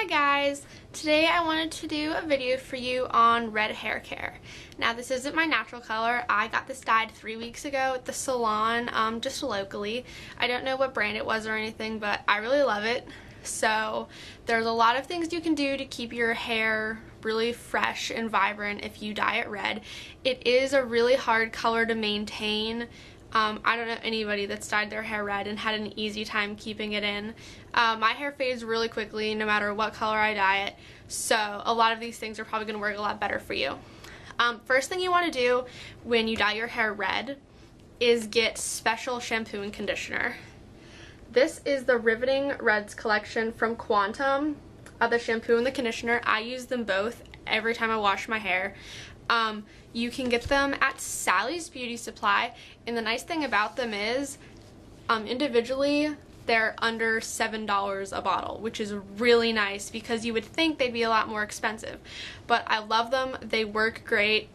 guys! Today I wanted to do a video for you on red hair care. Now this isn't my natural color. I got this dyed 3 weeks ago at the salon, just locally. I don't know what brand it was or anything, but I really love it. So there's a lot of things you can do to keep your hair really fresh and vibrant if you dye it red. It is a really hard color to maintain. I don't know anybody that's dyed their hair red and had an easy time keeping it in. My hair fades really quickly no matter what color I dye it, so a lot of these things are probably going to work a lot better for you. First thing you want to do when you dye your hair red is get special shampoo and conditioner. This is the Riveting Reds collection from Quantum, the shampoo and the conditioner. I use them both every time I wash my hair. You can get them at Sally's Beauty Supply, and the nice thing about them is individually they're under $7 a bottle, which is really nice because you would think they'd be a lot more expensive, but I love them. They work great.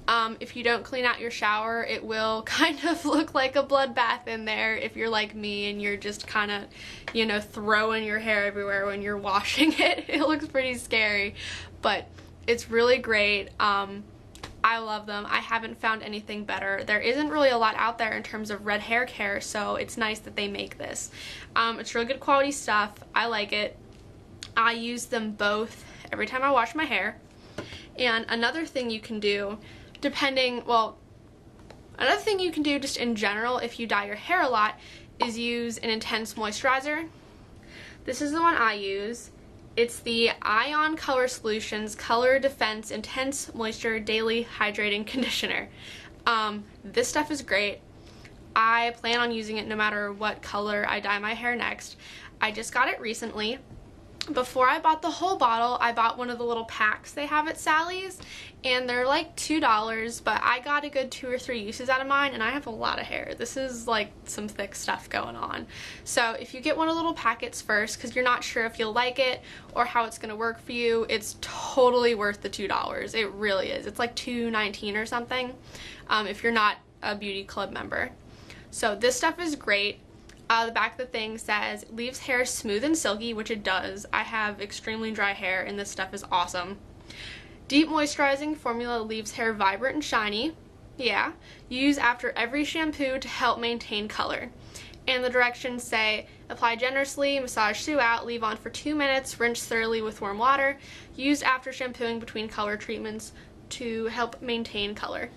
If you don't clean out your shower, it will kind of look like a bloodbath in there if you're like me and you're just kind of, you know, throwing your hair everywhere when you're washing it. It looks pretty scary, but it's really great. I love them. I haven't found anything better. There isn't really a lot out there in terms of red hair care, so it's nice that they make this. It's really good quality stuff. I like it. I use them both every time I wash my hair. And another thing you can do, another thing you can do just in general if you dye your hair a lot is use an intense moisturizer. This is the one I use. It's the Ion Color Solutions Color Defense Intense Moisture Daily Hydrating Conditioner. This stuff is great. I plan on using it no matter what color I dye my hair next. I just got it recently. Before I bought the whole bottle, I bought one of the little packs they have at Sally's, and they're like $2, but I got a good 2 or 3 uses out of mine, and I have a lot of hair. This is like some thick stuff going on. So if you get one of the little packets first, because you're not sure if you'll like it or how it's going to work for you, it's totally worth the $2. It really is. It's like $2.19 or something if you're not a beauty club member. So this stuff is great. The back of the thing says, leaves hair smooth and silky, which it does. I have extremely dry hair and this stuff is awesome. Deep moisturizing formula leaves hair vibrant and shiny. Yeah. Use after every shampoo to help maintain color. And the directions say, apply generously, massage throughout, leave on for 2 minutes, rinse thoroughly with warm water. Use after shampooing between color treatments to help maintain color.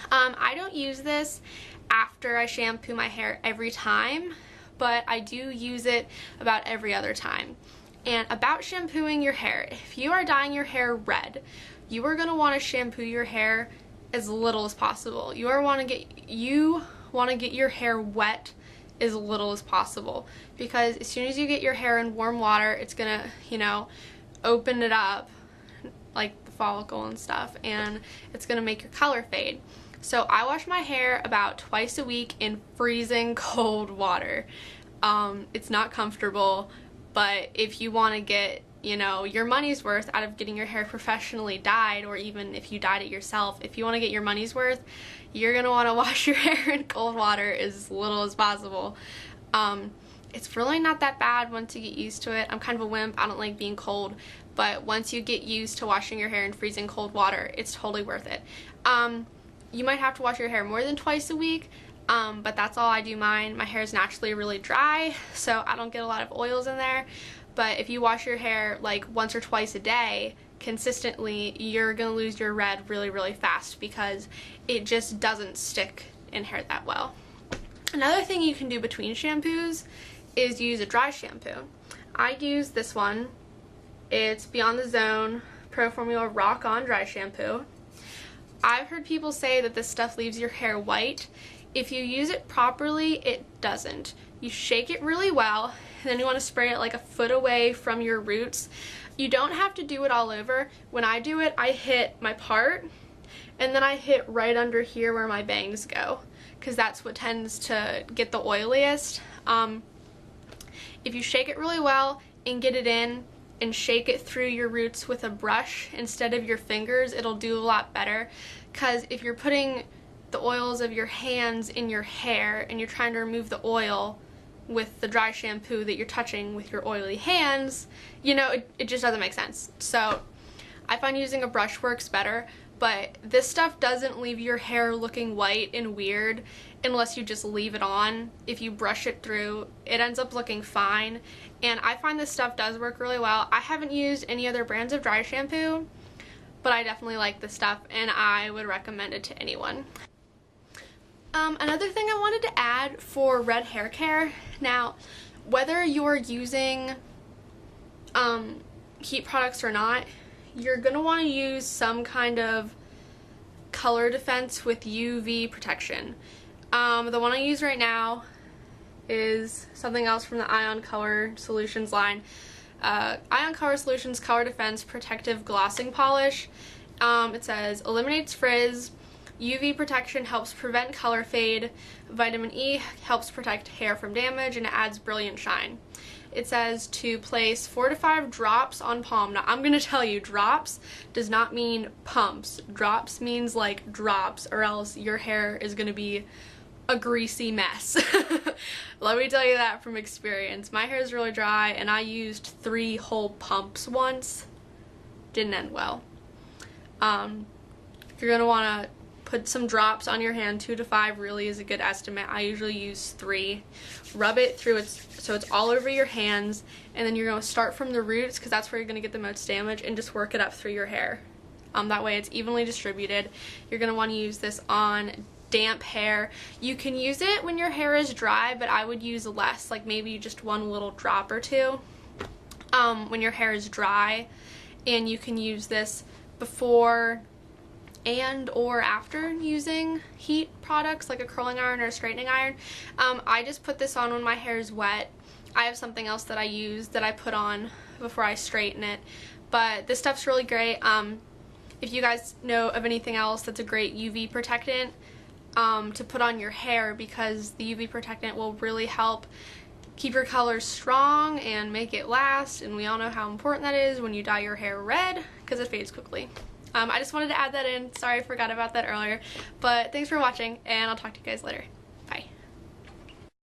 I don't use this after I shampoo my hair every time, but I do use it about every other time. And about shampooing your hair, if you are dyeing your hair red, you are going to want to shampoo your hair as little as possible. You want to get your hair wet as little as possible, because as soon as you get your hair in warm water, it's going to, you know, open it up like the follicle and stuff, and it's going to make your color fade. So I wash my hair about twice a week in freezing cold water. It's not comfortable, but if you want to get, you know, your money's worth out of getting your hair professionally dyed, or even if you dyed it yourself, if you want to get your money's worth, you're going to want to wash your hair in cold water as little as possible. It's really not that bad once you get used to it. I'm kind of a wimp. I don't like being cold, but once you get used to washing your hair in freezing cold water, it's totally worth it. You might have to wash your hair more than twice a week, but that's all I do mine. My hair is naturally really dry, so I don't get a lot of oils in there. But if you wash your hair like once or twice a day consistently, you're gonna lose your red really, really fast because it just doesn't stick in hair that well. Another thing you can do between shampoos is use a dry shampoo. I use this one. It's Beyond the Zone Pro Formula Rock On Dry Shampoo. I've heard people say that this stuff leaves your hair white. If you use it properly, it doesn't. You shake it really well, and then you want to spray it like a foot away from your roots. You don't have to do it all over. When I do it, I hit my part, and then I hit right under here where my bangs go, because that's what tends to get the oiliest. If you shake it really well and get it in, and shake it through your roots with a brush instead of your fingers, it'll do a lot better, because if you're putting the oils of your hands in your hair and you're trying to remove the oil, with the dry shampoo that you're touching with your oily hands, you know, it just doesn't make sense. So I find using a brush works better, but this stuff doesn't leave your hair looking white and weird unless you just leave it on. If you brush it through, it ends up looking fine, and I find this stuff does work really well. I haven't used any other brands of dry shampoo, but I definitely like this stuff and I would recommend it to anyone. Another thing I wanted to add for red hair care, now whether you're using heat products or not, you're going to want to use some kind of color defense with UV protection. The one I use right now is something else from the Ion Color Solutions line. Ion Color Solutions Color Defense Protective Glossing Polish. It says, eliminates frizz, UV protection helps prevent color fade, vitamin E helps protect hair from damage, and it adds brilliant shine. It says to place 4 to 5 drops on palm. Now I'm going to tell you, drops does not mean pumps. Drops means like drops, or else your hair is going to be a greasy mess. Let me tell you that from experience. My hair is really dry and I used 3 whole pumps once. Didn't end well. You're going to want to put some drops on your hand. 2 to 5 really is a good estimate. I usually use 3. Rub it through so it's all over your hands, and then you're going to start from the roots because that's where you're going to get the most damage, and just work it up through your hair. That way it's evenly distributed. You're going to want to use this on damp hair. You can use it when your hair is dry, but I would use less, like maybe just 1 little drop or 2 when your hair is dry. And you can use this before and or after using heat products like a curling iron or a straightening iron. I just put this on when my hair is wet. I have something else that I use that I put on before I straighten it, but this stuff's really great. If you guys know of anything else that's a great UV protectant to put on your hair, because the UV protectant will really help keep your colors strong and make it last, and we all know how important that is when you dye your hair red because it fades quickly. I just wanted to add that in. Sorry I forgot about that earlier, but thanks for watching and I'll talk to you guys later.